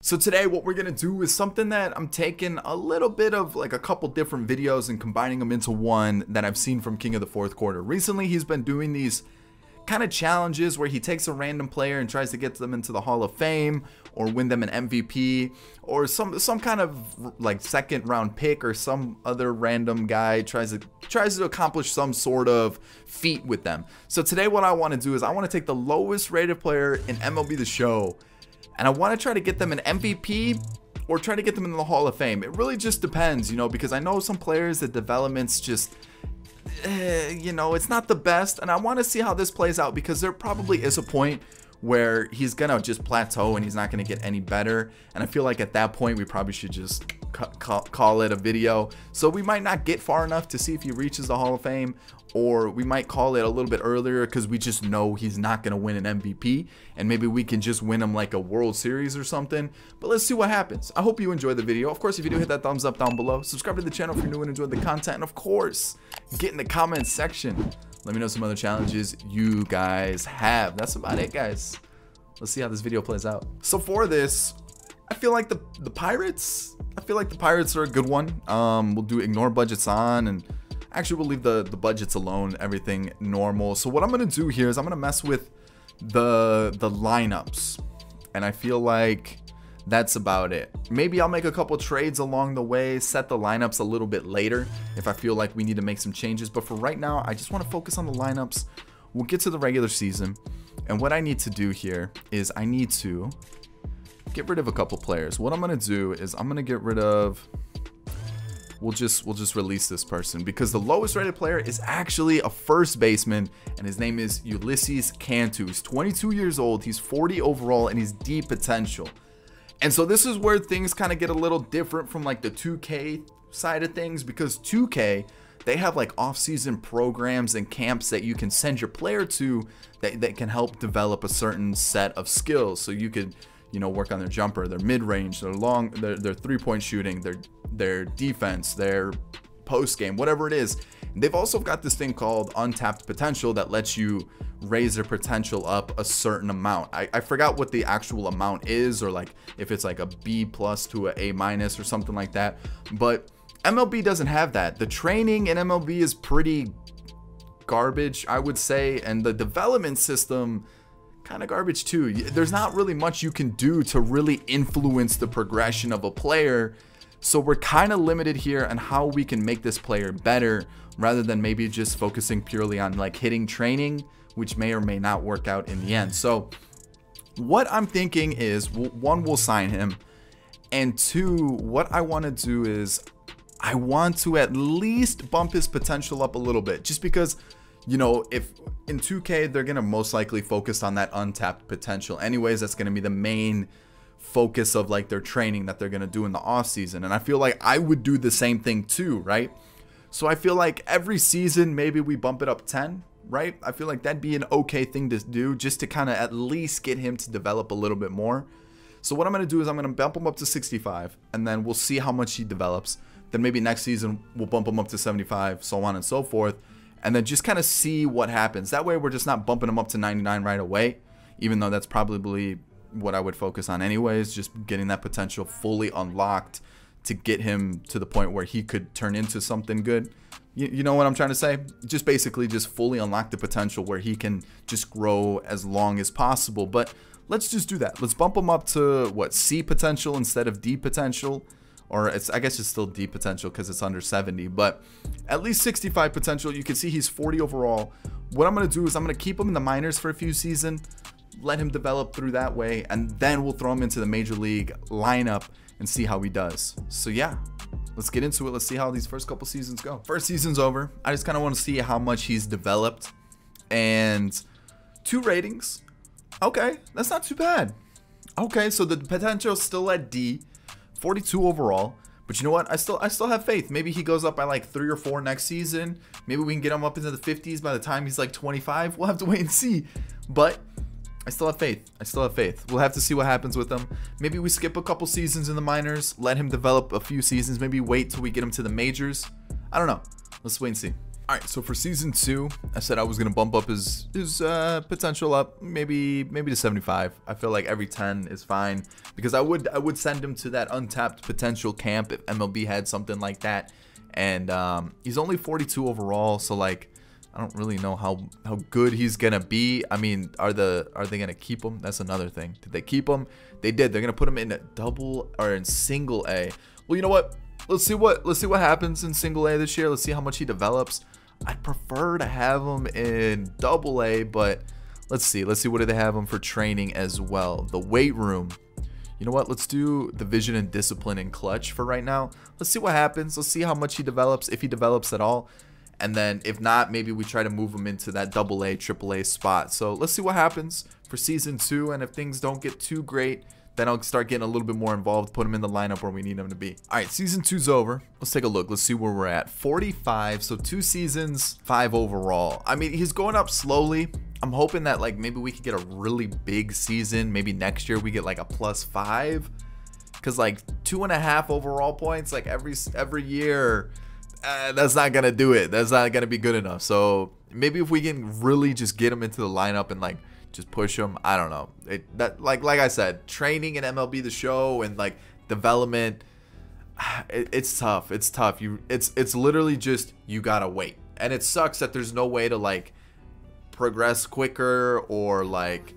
So today what we're going to do is something that I'm taking a little bit of like a couple different videos and combining them into one that I've seen from King of the Fourth Quarter. Recently he's been doing these kind of challenges where he takes a random player and tries to get them into the Hall of Fame or win them an MVP or some kind of like second round pick, or some other random guy tries to accomplish some sort of feat with them. So today what I want to do is I want to take the lowest rated player in MLB The Show, and I want to try to get them an MVP or try to get them in the Hall of Fame. It really just depends, you know, because I know some players, the development's just, you know, it's not the best. And I want to see how this plays out, because there probably is a point where he's going to just plateau and he's not going to get any better. And I feel like at that point, we probably should just call it a video. So we might not get far enough to see if he reaches the Hall of Fame, or we might call it a little bit earlier because we just know he's not going to win an MVP, and maybe we can just win him like a World Series or something. But let's see what happens. I hope you enjoyed the video. Of course, if you do, hit that thumbs up down below. Subscribe to the channel if you're new and enjoyed the content. And of course, get in the comments section. Let me know some other challenges you guys have. That's about it, guys. Let's see how this video plays out. So for this, I feel like the Pirates, are a good one. We'll do ignore budgets on, and actually we'll leave the budgets alone, everything normal. So what I'm gonna do here is I'm gonna mess with the lineups, and I feel like that's about it. Maybe I'll make a couple trades along the way, set the lineups a little bit later if I feel like we need to make some changes. But for right now, I just want to focus on the lineups. We'll get to the regular season, and what I need to do here is I need to get rid of a couple players. What I'm gonna do is I'm gonna get rid of, we'll just release this person, because the lowest rated player is actually a first baseman, and his name is Ulysses Cantu. He's 22 years old, he's 40 overall, and he's D potential. And so this is where things kind of get a little different from like the 2K side of things, because 2K, they have like off-season programs and camps that you can send your player to that can help develop a certain set of skills. So you could, you know, work on their jumper, their mid-range, their three-point shooting, their defense, their post game, whatever it is. And they've also got this thing called Untapped Potential that lets you raise their potential up a certain amount. I forgot what the actual amount is, or like if it's like a B+ to a A- or something like that. But MLB doesn't have that. The training in MLB is pretty garbage, I would say, and the development system kind of garbage too. There's not really much you can do to really influence the progression of a player. So we're kind of limited here on how we can make this player better, rather than maybe just focusing purely on like hitting training, which may or may not work out in the end. So what I'm thinking is, one, we'll sign him, and two, what I want to do is I want to at least bump his potential up a little bit, just because, you know, if in 2K they're going to most likely focus on that untapped potential anyways. That's going to be the main focus of like their training that they're going to do in the off season. And I feel like I would do the same thing too, right? So I feel like every season maybe we bump it up 10, right? I feel like that'd be an okay thing to do, just to kind of at least get him to develop a little bit more. So what I'm going to do is I'm going to bump him up to 65, and then we'll see how much he develops. Then maybe next season we'll bump him up to 75, so on and so forth, and then just kind of see what happens. That way we're just not bumping him up to 99 right away, even though that's probably what I would focus on anyways, just getting that potential fully unlocked to get him to the point where he could turn into something good. You know what I'm trying to say? Just basically just fully unlock the potential where he can just grow as long as possible. But let's just do that. Let's bump him up to what, C potential instead of D potential. Or I guess it's still D potential because it's under 70, but at least 65 potential. You can see he's 40 overall. What I'm going to do is I'm going to keep him in the minors for a few seasons, let him develop through that way, and then we'll throw him into the major league lineup and see how he does. So yeah, let's get into it. Let's see how these first couple seasons go. First season's over. I just kind of want to see how much he's developed. And 2 ratings. Okay, that's not too bad. Okay, so the potential's still at D. 42 overall, but you know what, I still have faith. Maybe he goes up by like 3 or 4 next season. Maybe we can get him up into the 50s by the time he's like 25. We'll have to wait and see, but I still have faith. We'll have to see what happens with him. Maybe we skip a couple seasons in the minors, let him develop a few seasons, maybe wait till we get him to the majors. I don't know. Let's wait and see. All right, so for season 2, I said I was gonna bump up his potential up, maybe to 75. I feel like every 10 is fine because I would send him to that Untapped Potential camp if MLB had something like that. And he's only 42 overall, so like I don't really know how good he's gonna be. I mean, are they gonna keep him? That's another thing. Did they keep him? They did. They're gonna put him in a double or in single A. Well, you know what? Let's see what happens in single A this year. Let's see how much he develops. I'd prefer to have him in double A, but let's see what do they have him for training as well. The weight room. You know what? Let's do the vision and discipline and clutch for right now. Let's see what happens. Let's see how much he develops, if he develops at all. And then if not, maybe we try to move him into that double A, triple A spot. So let's see what happens for season 2. And if things don't get too great, then I'll start getting a little bit more involved, put him in the lineup where we need him to be. All right, season 2's over. Let's take a look. Let's see where we're at. 45, so 2 seasons, 5 overall. I mean, he's going up slowly. I'm hoping that like maybe we could get a really big season. Maybe next year we get like a +5. Because like 2.5 overall points like every year, that's not gonna do it. That's not gonna be good enough. So maybe if we can really just get him into the lineup and like just push him, I don't know. Like I said, training in MLB The Show and like development, it's tough. It's tough. It's literally just you gotta wait, and it sucks that there's no way to like progress quicker or like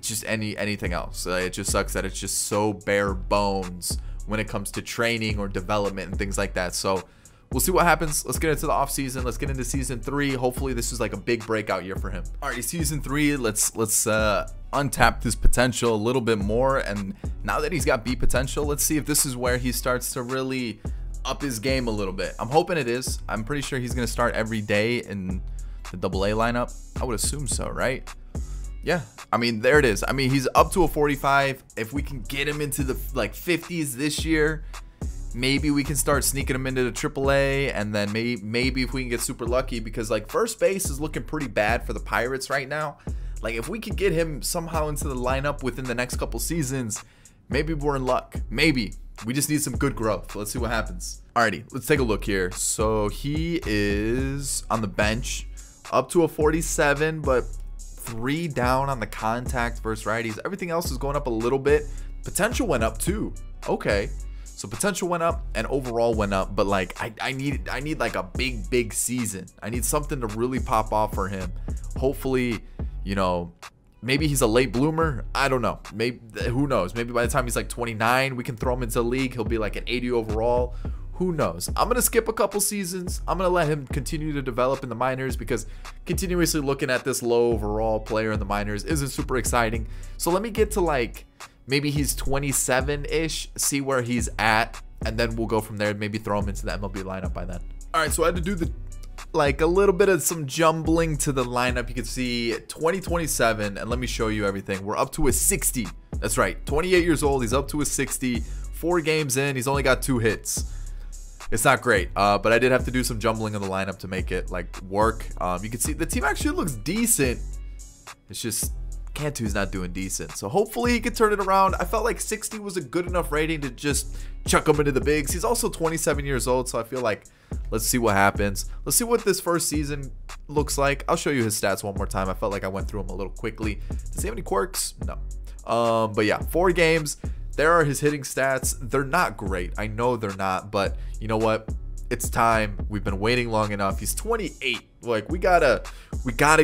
just anything else. It just sucks that it's just so bare bones when it comes to training or development and things like that. So we'll see what happens. Let's get into the off season. Let's get into season 3. Hopefully this is like a big breakout year for him. All right, season 3. Let's untap his potential a little bit more. And now that he's got B potential, let's see if this is where he starts to really up his game a little bit. I'm hoping it is. I'm pretty sure he's gonna start every day in the double A lineup. I would assume so, right? Yeah, I mean, there it is. I mean, he's up to a 45. If we can get him into the like 50s this year, maybe we can start sneaking him into the AAA, and then maybe if we can get super lucky, because like first base is looking pretty bad for the Pirates right now. Like if we could get him somehow into the lineup within the next couple seasons, maybe we're in luck. Maybe we just need some good growth. Let's see what happens. Alrighty, let's take a look here. So he is on the bench, up to a 47, but 3 down on the contact versus righties. Everything else is going up a little bit. Potential went up too. Okay. So potential went up and overall went up, but like I need like a big season. I need something to really pop off for him. Hopefully, you know, maybe he's a late bloomer. I don't know. Maybe, who knows? Maybe by the time he's like 29, we can throw him into the league. He'll be like an 80 overall. Who knows? I'm gonna skip a couple seasons. I'm gonna let him continue to develop in the minors, because continuously looking at this low overall player in the minors isn't super exciting. So let me get to like maybe he's 27-ish, see where he's at, and then we'll go from there. Maybe throw him into the MLB lineup by then. All right, so I had to do the like a little bit of some jumbling to the lineup. You can see 2027, and let me show you everything. We're up to a 60. That's right, 28 years old. He's up to a 60. 4 games in, he's only got 2 hits. It's not great, but I did have to do some jumbling of the lineup to make it like work. You can see the team actually looks decent. It's just Cantu's not doing decent. So hopefully he could turn it around. I felt like 60 was a good enough rating to just chuck him into the bigs. He's also 27 years old, so I feel like let's see what happens. Let's see what this first season looks like. I'll show you his stats one more time. I felt like I went through them a little quickly. Does he have any quirks? No. But yeah, 4 games. There are his hitting stats. They're not great. I know they're not, but you know what? It's time. We've been waiting long enough. He's 28. Like we gotta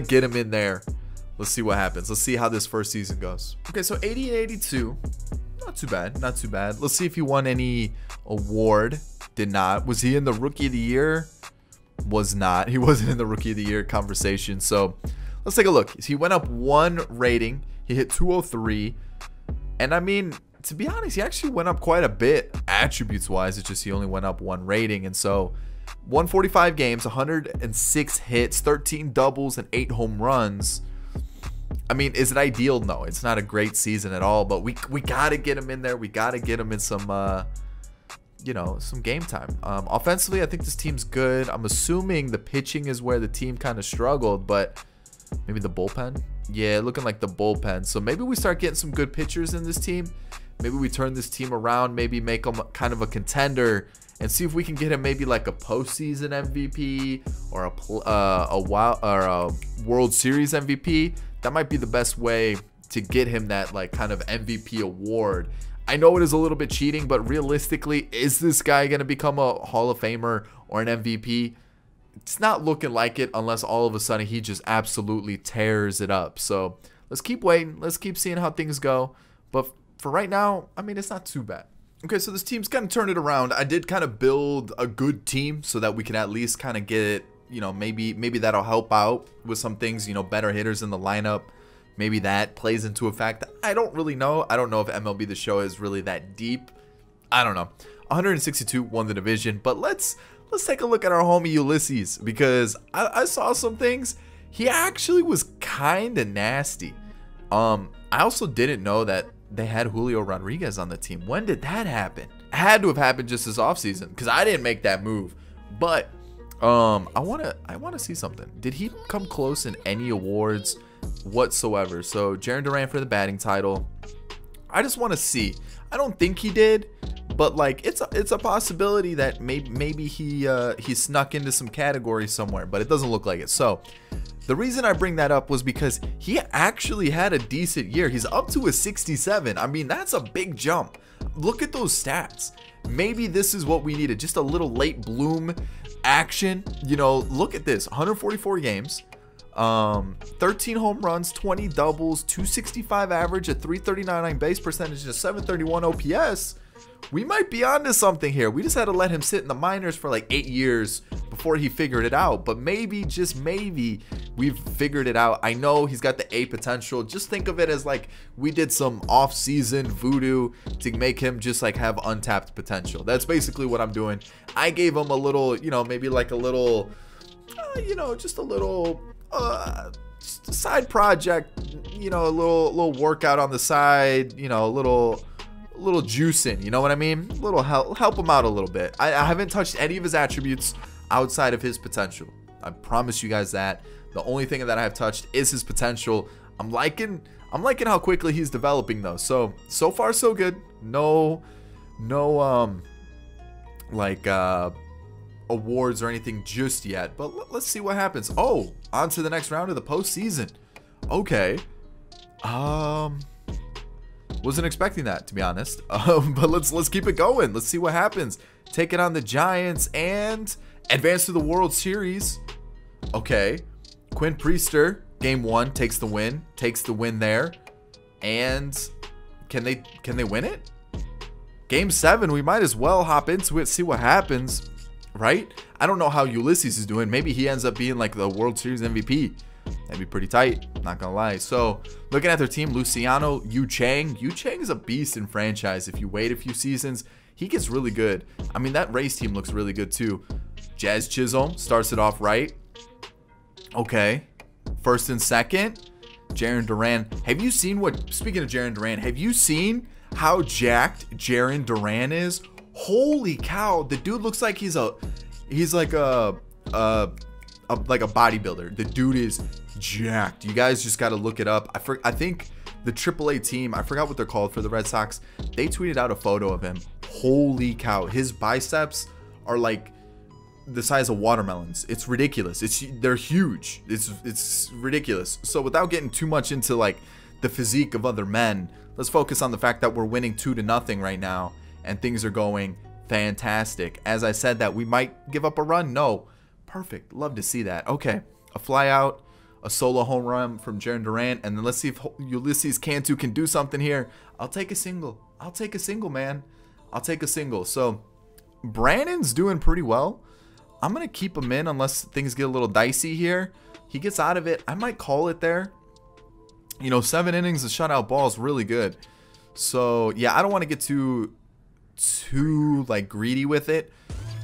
get him in there. Let's see what happens. Let's see how this first season goes. Okay, so 80 and 82. Not too bad. Not too bad. Let's see if he won any award. Did not. Was he in the Rookie of the Year? Was not. He wasn't in the Rookie of the Year conversation. So let's take a look. He went up 1 rating. He hit 203. And I mean, to be honest, he actually went up quite a bit attributes wise. It's just he only went up 1 rating. And so 145 games, 106 hits, 13 doubles, and 8 home runs. I mean, is it ideal? No, it's not a great season at all, but we got to get him in there. We got to get him in some, you know, some game time. Offensively, I think this team's good. I'm assuming the pitching is where the team kind of struggled, but maybe the bullpen. Yeah, looking like the bullpen. So maybe we start getting some good pitchers in this team. Maybe we turn this team around, maybe make them kind of a contender, and see if we can get him maybe like a postseason MVP or a World Series MVP. That might be the best way to get him that like kind of MVP award. I know it is a little bit cheating, but realistically, is this guy going to become a Hall of Famer or an MVP? It's not looking like it unless all of a sudden he just absolutely tears it up. So let's keep waiting. Let's keep seeing how things go. But for right now, I mean, it's not too bad. Okay, so this team's kind of turned it around. I did kind of build a good team so that we can at least kind of get, you know, maybe that'll help out with some things, you know, better hitters in the lineup. Maybe that plays into a fact. I don't really know. I don't know if MLB The Show is really that deep. I don't know. 162 won the division, but let's take a look at our homie Ulysses, because I saw some things. He actually was kind of nasty. I also didn't know that they had Julio Rodriguez on the team. When did that happen? It had to have happened just this offseason, because I didn't make that move. But I wanna see something. Did he come close in any awards whatsoever? So Jarren Duran for the batting title. I just want to see. I don't think he did, but like it's a possibility that maybe he snuck into some category somewhere, but it doesn't look like it. So the reason I bring that up was because he actually had a decent year. He's up to a 67. I mean, that's a big jump. Look at those stats. Maybe this is what we needed, just a little late bloom action. You know, look at this. 144 games, 13 home runs, 20 doubles, 265 average, a 339 on base percentage, a 731 OPS. We might be onto something here. We just had to let him sit in the minors for like 8 years before he figured it out. But maybe, just maybe, we've figured it out. I know he's got the A potential. Just think of it as like we did some off-season voodoo to make him just like have untapped potential. That's basically what I'm doing. I gave him a little, you know, maybe like a little, you know, just a little side project, you know, a little workout on the side, you know, a little juicing, you know what I mean? A little help him out a little bit. I haven't touched any of his attributes outside of his potential. I promise you guys that. The only thing that I have touched is his potential. I'm liking how quickly he's developing though. So far so good. No awards or anything just yet, but let's see what happens. Oh, on to the next round of the postseason. Okay. Wasn't expecting that, to be honest. But let's keep it going. Let's see what happens. Taking on the Giants and advance to the World Series. Okay. Quinn Priester, game 1, takes the win there. And can they win it? Game 7, we might as well hop into it, see what happens, right? I don't know how Ulysses is doing. Maybe he ends up being like the World Series MVP. That'd be pretty tight, not gonna lie. So looking at their team, Luciano Yu Chang is a beast in franchise. If you wait a few seasons, he gets really good. I mean, that Rays team looks really good too. Jazz Chisholm starts it off right. Okay, first and second, Jarren Duran. Have you seen what, speaking of Jarren Duran, have you seen how jacked Jarren Duran is? Holy cow, the dude looks like he's like a bodybuilder. The dude is jacked. You guys just got to look it up. I think the AAA team, I forgot what they're called for the Red Sox, they tweeted out a photo of him. Holy cow, his biceps are like the size of watermelons. It's ridiculous. They're huge. It's ridiculous. So without getting too much into like the physique of other men, let's focus on the fact that we're winning 2-0 right now and things are going fantastic. As I said that we might give up a run. No. Perfect. Love to see that. Okay. A fly out, a solo home run from Jarren Duran, and then let's see if Ulysses Cantu can do something here. I'll take a single. I'll take a single, man. I'll take a single. So Brandon's doing pretty well. I'm going to keep him in unless things get a little dicey here. He gets out of it. I might call it there. You know, 7 innings of shutout ball is really good. So, yeah, I don't want to get too like greedy with it.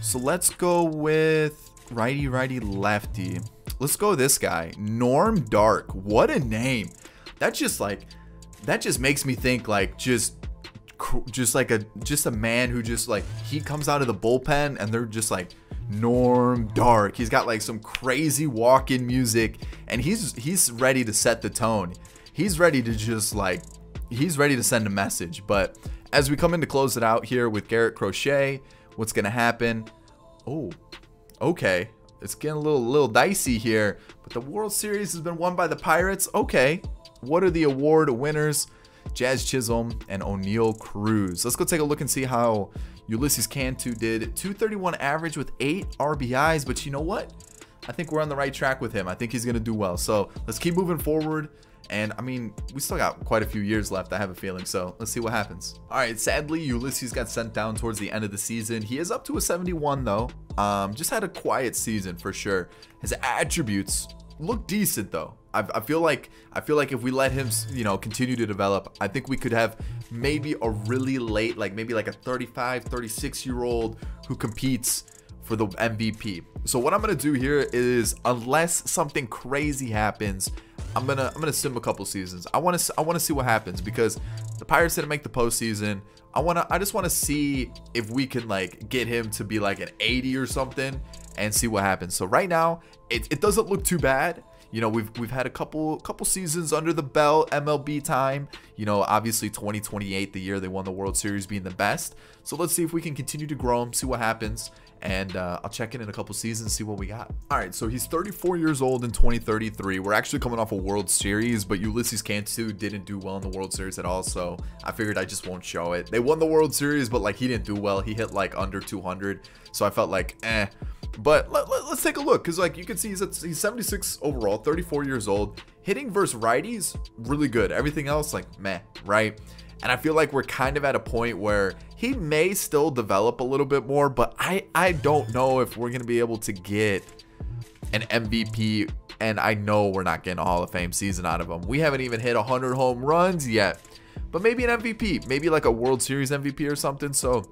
So let's go with righty, lefty. Let's go with this guy, Norm Dark. What a name. That just makes me think like just a man who just like, he comes out of the bullpen and they're just like, Norm Dark. He's got like some crazy walk-in music and he's ready to set the tone. He's ready to just like, he's ready to send a message. But as we come in to close it out here with Garrett Crochet, what's going to happen? Oh, okay. It's getting a little dicey here, but the World Series has been won by the Pirates. Okay, what are the award winners? Jazz Chisholm and O'Neal Cruz. Let's go take a look and see how Ulysses Cantu did. 231 average with 8 RBIs, but you know what? I think we're on the right track with him. I think he's going to do well. So let's keep moving forward. And I mean, we still got quite a few years left, I have a feeling. So let's see what happens. All right, sadly, Ulysses got sent down towards the end of the season. He is up to a 71 though. Just had a quiet season for sure. His attributes look decent though. I feel like if we let him, you know, continue to develop, I think we could have maybe a really late, like maybe like a 35, 36-year-old who competes for the MVP. So what I'm gonna do here is, unless something crazy happens, I'm gonna sim a couple seasons. I want to see what happens, because the Pirates didn't make the postseason. I just want to see if we can like get him to be like an 80 or something and see what happens. So right now it doesn't look too bad. You know, we've had a couple seasons under the belt, MLB time. You know, obviously 2028, the year they won the World Series, being the best. So let's see if we can continue to grow him, see what happens. And I'll check in a couple seasons, see what we got. All right, so he's 34 years old in 2033. We're actually coming off a World Series, but Ulysses Cantu didn't do well in the World Series at all, so I figured I just won't show it. They won the World Series, but like he didn't do well. He hit like under 200, so I felt like eh. But let's take a look, because like you can see he's 76 overall, 34 years old. Hitting versus righties, really good. Everything else, like meh, right? And I feel like we're kind of at a point where he may still develop a little bit more, but I don't know if we're going to be able to get an MVP, and I know we're not getting a Hall of Fame season out of him. We haven't even hit 100 home runs yet, but maybe an MVP, maybe like a World Series MVP or something. So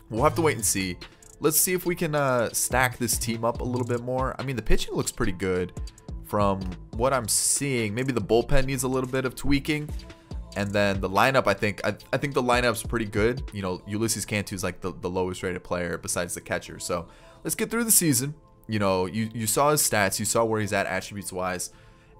we'll have to wait and see. Let's see if we can stack this team up a little bit more. I mean, the pitching looks pretty good from what I'm seeing. Maybe the bullpen needs a little bit of tweaking. And then the lineup, I think the lineup's pretty good. You know, Ulysses Cantu's like the lowest rated player besides the catcher. So let's get through the season. You know, you saw his stats, you saw where he's at attributes wise,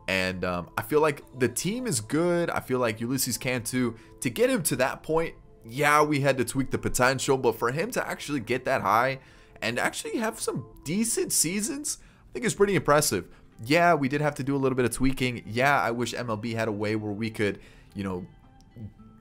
and I feel like the team is good. I feel like Ulysses Cantu, to get him to that point, yeah, we had to tweak the potential, but for him to actually get that high and actually have some decent seasons, I think it's pretty impressive. Yeah, we did have to do a little bit of tweaking. Yeah, I wish MLB had a way where we could, you know,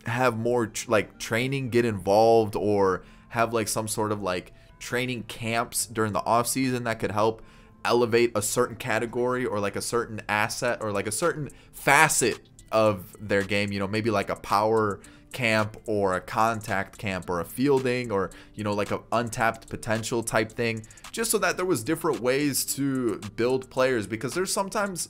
have more like training get involved, or have like some sort of like training camps during the off season that could help elevate a certain category or like a certain asset or like a certain facet of their game. You know, maybe like a power camp or a contact camp or a fielding, or you know, like a untapped potential type thing, just so that there was different ways to build players. Because there's sometimes,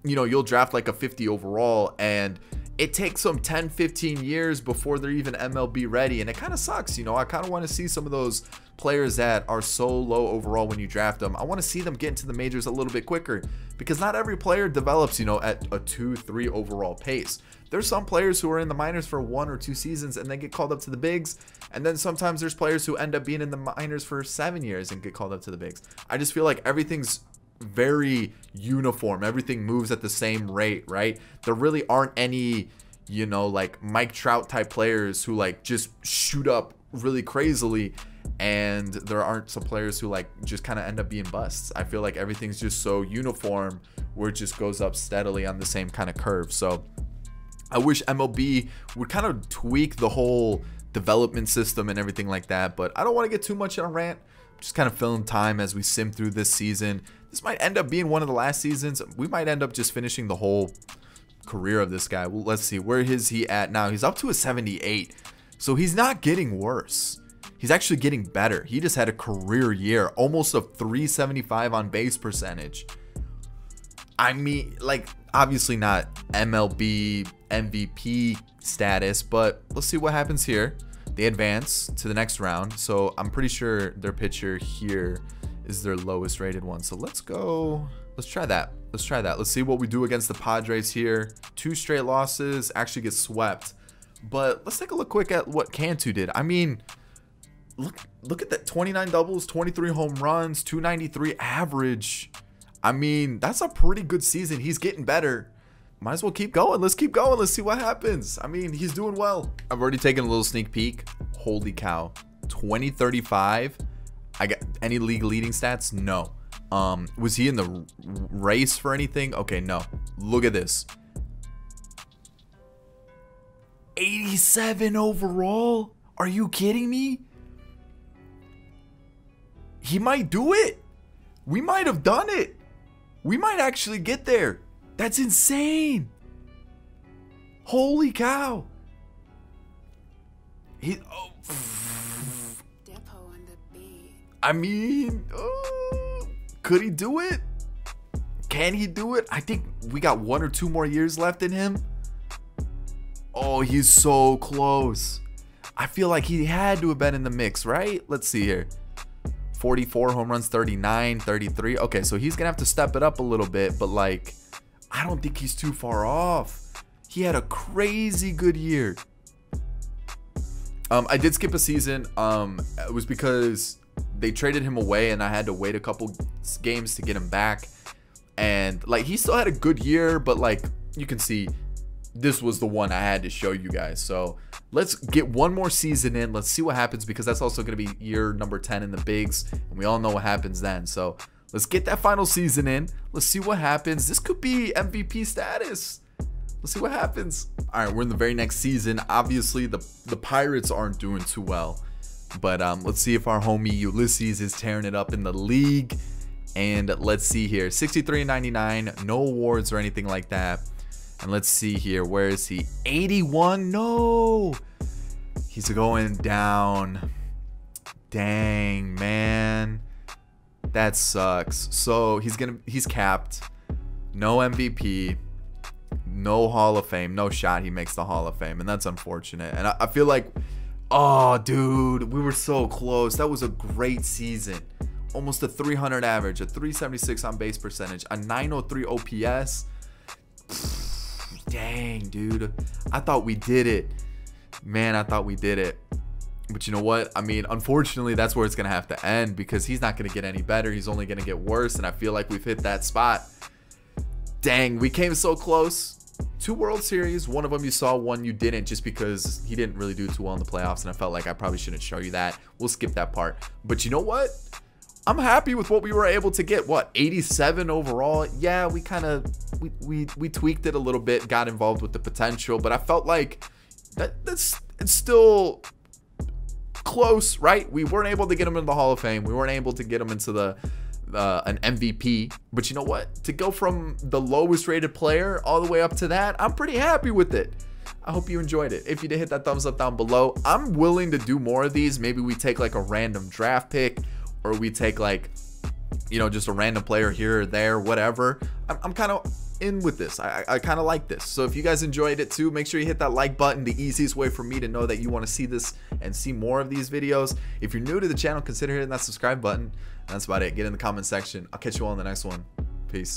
you know, you'll draft like a 50 overall and it takes them 10-15 years before they're even MLB ready, and it kind of sucks. You know, I kind of want to see some of those players that are so low overall when you draft them, I want to see them get into the majors a little bit quicker, because not every player develops, you know, at a 2-3 overall pace. There's some players who are in the minors for 1 or 2 seasons and then get called up to the bigs, and then sometimes there's players who end up being in the minors for 7 years and get called up to the bigs. I just feel like everything's very uniform. Everything moves at the same rate, right? There really aren't any, you know, like Mike Trout type players who like just shoot up really crazily, and there aren't some players who like just kind of end up being busts. I feel like everything's just so uniform where it just goes up steadily on the same kind of curve. So I wish MLB would kind of tweak the whole development system and everything like that, but I don't want to get too much in a rant. Just kind of filling time as we sim through this season. This might end up being one of the last seasons. We might end up just finishing the whole career of this guy. Well, let's see, where is he at now? He's up to a 78, so he's not getting worse. He's actually getting better. He just had a career year, almost a 375 on base percentage. I mean, like, obviously not MLB MVP status, but let's see what happens here. They advance to the next round, so I'm pretty sure their pitcher here is their lowest rated one. So let's go. Let's try that. Let's see what we do against the Padres here. 2 straight losses, actually get swept. But let's take a look quick at what Cantu did. I mean, look at that, 29 doubles, 23 home runs, 293 average. I mean, that's a pretty good season. He's getting better. might as well keep going. Let's keep going. Let's see what happens. I mean, he's doing well. I've already taken a little sneak peek. Holy cow. 2035. I got any league leading stats? No. Was he in the race for anything? Okay, no. Look at this. 87 overall? Are you kidding me? He might do it. We might have done it. We might actually get there. That's insane. Holy cow. I mean, could he do it? Can he do it? I think we got 1 or 2 more years left in him. Oh, he's so close. I feel like he had to have been in the mix, right? Let's see here. 44 home runs, 39, 33. Okay, so he's gonna have to step it up a little bit, but like, I don't think he's too far off. He had a crazy good year. I did skip a season. It was because they traded him away and I had to wait a couple games to get him back. And like, he still had a good year, but like, you can see this was the one I had to show you guys. So let's get one more season in. Let's see what happens, because that's also going to be year number 10 in the bigs, and we all know what happens then. So let's get that final season in. Let's see what happens. This could be MVP status. Let's see what happens. All right, we're in the very next season. Obviously, the Pirates aren't doing too well, but let's see if our homie Ulysses is tearing it up in the league. And let's see here, 63 and 99, no awards or anything like that. And let's see here, where is he? 81. No, he's going down. Dang, man, that sucks. So he's capped. No MVP, no Hall of Fame, no shot he makes the Hall of Fame, and that's unfortunate. And I feel like, oh dude, we were so close. That was a great season. Almost a 300 average, a 376 on base percentage, a 903 OPS. Dang, dude, I thought we did it, man. I thought we did it. But you know what? I mean, unfortunately, that's where it's gonna have to end, because he's not gonna get any better. He's only gonna get worse, and I feel like we've hit that spot. Dang, we came so close. 2 World Series, one of them you saw, one you didn't, just because he didn't really do too well in the playoffs, and I felt like I probably shouldn't show you that. We'll skip that part. But you know what? I'm happy with what we were able to get. What, 87 overall? Yeah, we kind of we tweaked it a little bit, got involved with the potential, but I felt like it's still close, right? We weren't able to get him into the Hall of Fame. We weren't able to get him into an MVP. But you know what? To go from the lowest rated player all the way up to that, I'm pretty happy with it. I hope you enjoyed it. If you did, hit that thumbs up down below. I'm willing to do more of these. Maybe we take like a random draft pick, or we take like, you know, just a random player here or there, whatever. I'm kind of in with this. I kind of like this. So if you guys enjoyed it too, make sure you hit that like button. The easiest way for me to know that you want to see this and see more of these videos. If you're new to the channel, consider hitting that subscribe button. And that's about it. Get in the comment section. I'll catch you all in the next one. Peace.